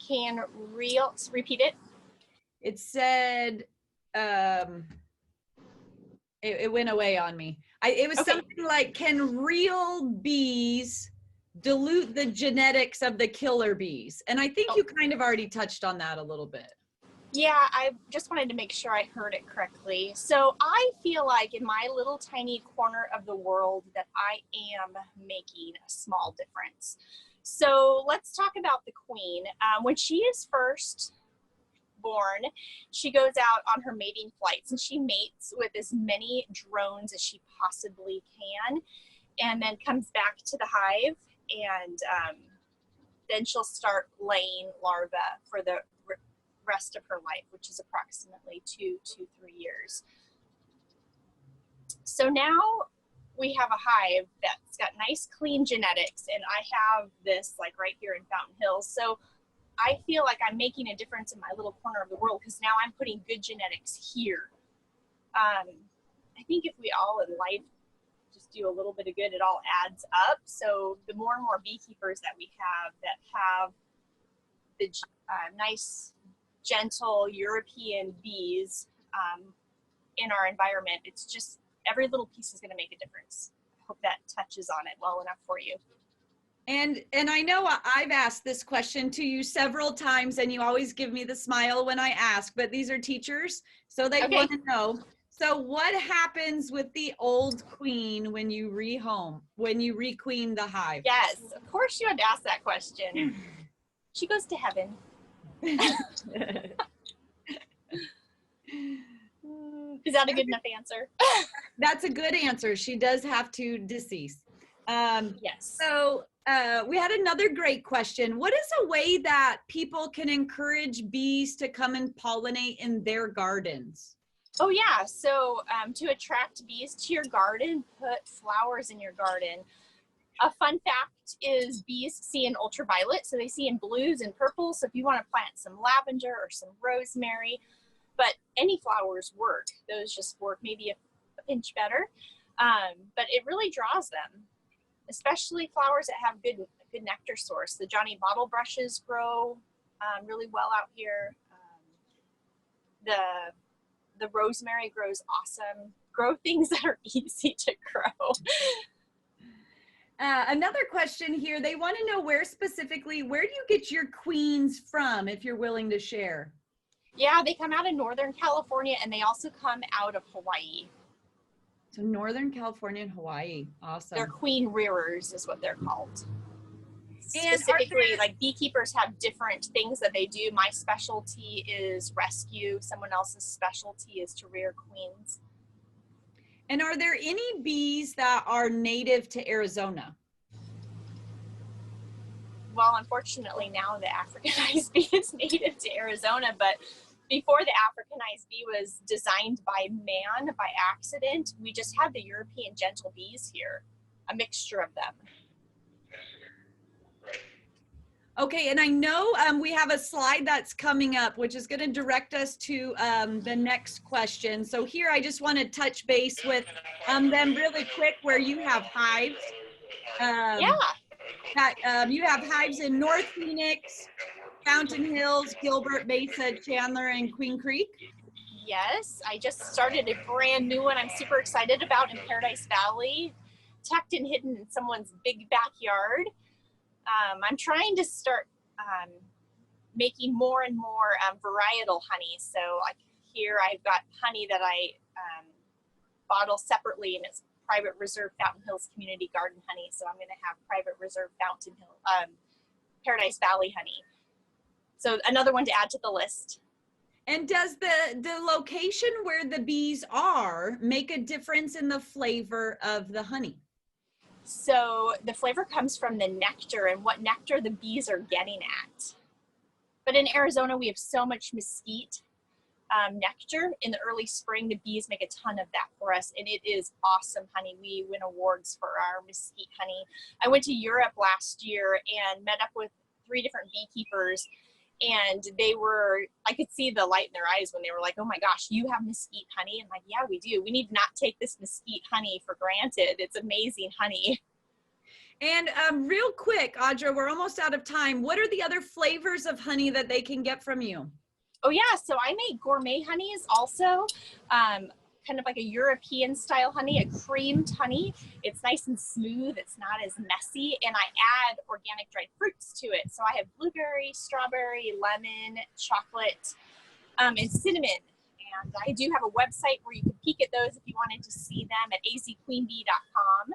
can repeat it? It said, it went away on me. It was something like, can real bees dilute the genetics of the killer bees? And I think you kind of already touched on that a little bit. Yeah, I just wanted to make sure I heard it correctly. So I feel like in my little tiny corner of the world that I am making a small difference. So let's talk about the queen. When she is first born, she goes out on her mating flights and she mates with as many drones as she possibly can, and then comes back to the hive, and then she'll start laying larvae for the rest of her life, which is approximately 2 to 3 years. So now we have a hive that's got nice clean genetics, and I have this like right here in Fountain Hills. So I feel like I'm making a difference in my little corner of the world because now I'm putting good genetics here. I think if we all in life just do a little bit of good, it all adds up. So the more and more beekeepers that we have that have the nice, gentle European bees in our environment, it's just every little piece is going to make a difference. I hope that touches on it well enough for you. And I know I've asked this question to you several times, and you always give me the smile when I ask, but these are teachers, so they want to know. So what happens with the old queen when you requeen the hive? Yes, of course you had to ask that question. She goes to heaven. Is that a good enough answer? That's a good answer. She does have to decease. Yes. So we had another great question. What is a way that people can encourage bees to come and pollinate in their gardens? Oh yeah, so to attract bees to your garden, put flowers in your garden. A fun fact is bees see in ultraviolet, so they see in blues and purples. So if you want to plant some lavender or some rosemary, but any flowers work. Those just work maybe a pinch better, but it really draws them, especially flowers that have good nectar source. The Johnny bottle brushes grow really well out here. The rosemary grows awesome. Grow things that are easy to grow. Another question here. They want to know where do you get your queens from, if you're willing to share? Yeah, they come out of Northern California, and they also come out of Hawaii. So Northern California and Hawaii. Awesome. They're queen rearers is what they're called. And specifically, like beekeepers have different things that they do. My specialty is rescue. Someone else's specialty is to rear queens. And are there any bees that are native to Arizona? Well, unfortunately, now the Africanized bee is native to Arizona, but before the Africanized bee was designed by man by accident, we just had the European gentle bees here, a mixture of them. Okay, and I know we have a slide that's coming up, which is going to direct us to the next question. So here I just want to touch base with them really quick, where you have hives. You have hives in North Phoenix, Fountain Hills, Gilbert, Mesa, Chandler, and Queen Creek. Yes, I just started a brand new one I'm super excited about in Paradise Valley, tucked and hidden in someone's big backyard. I'm trying to start making more and more varietal honey. So like here I've got honey that I bottle separately, and it's private reserve Fountain Hills Community Garden honey. So I'm going to have private reserve Paradise Valley honey. So another one to add to the list. And does the location where the bees are make a difference in the flavor of the honey? So the flavor comes from the nectar and what nectar the bees are getting at. But in Arizona, we have so much mesquite nectar. In the early spring, the bees make a ton of that for us, and it is awesome honey. We win awards for our mesquite honey. I went to Europe last year and met up with 3 different beekeepers, and I could see the light in their eyes when they were like, oh my gosh, you have mesquite honey? I'm like, yeah, we do. We need not take this mesquite honey for granted. It's amazing honey. And real quick, Audra, we're almost out of time. What are the other flavors of honey that they can get from you? Oh yeah, so I make gourmet honeys also, kind of like a European style honey, a creamed honey. It's nice and smooth, it's not as messy, and I add organic dried fruits to it. So I have blueberry, strawberry, lemon, chocolate, and cinnamon. And I do have a website where you can peek at those if you wanted to see them at azqueenbee.com.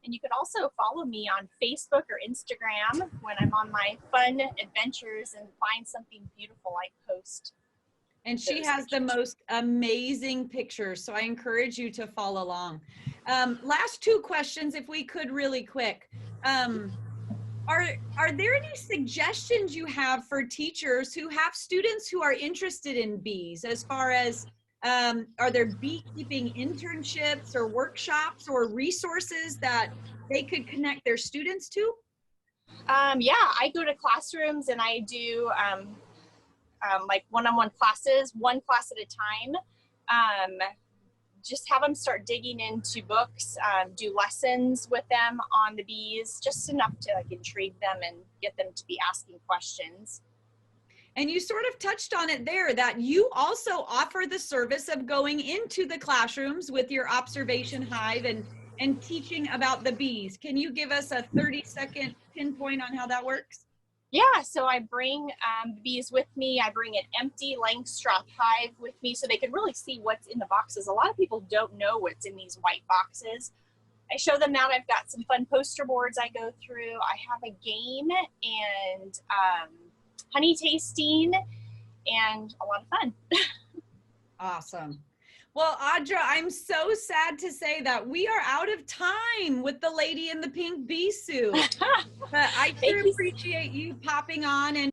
And you can also follow me on Facebook or Instagram when I'm on my fun adventures and find something beautiful I post. And she has the most amazing pictures, so I encourage you to follow along. Last two questions, if we could, really quick. Are there any suggestions you have for teachers who have students who are interested in bees, as far as are there beekeeping internships or workshops or resources that they could connect their students to? Yeah, I go to classrooms and I do like one-on-one classes, one class at a time. Just have them start digging into books, do lessons with them on the bees, just enough to like intrigue them and get them to be asking questions. And you sort of touched on it there, that you also offer the service of going into the classrooms with your observation hive and teaching about the bees. Can you give us a 30-second pinpoint on how that works? Yeah, so I bring the bees with me. I bring an empty Langstroth hive with me so they can really see what's in the boxes. A lot of people don't know what's in these white boxes. I show them that. I've got some fun poster boards I go through. I have a game and honey tasting and a lot of fun. Awesome. Well, Audra, I'm so sad to say that we are out of time with the lady in the pink bee suit. But I sure appreciate you popping on and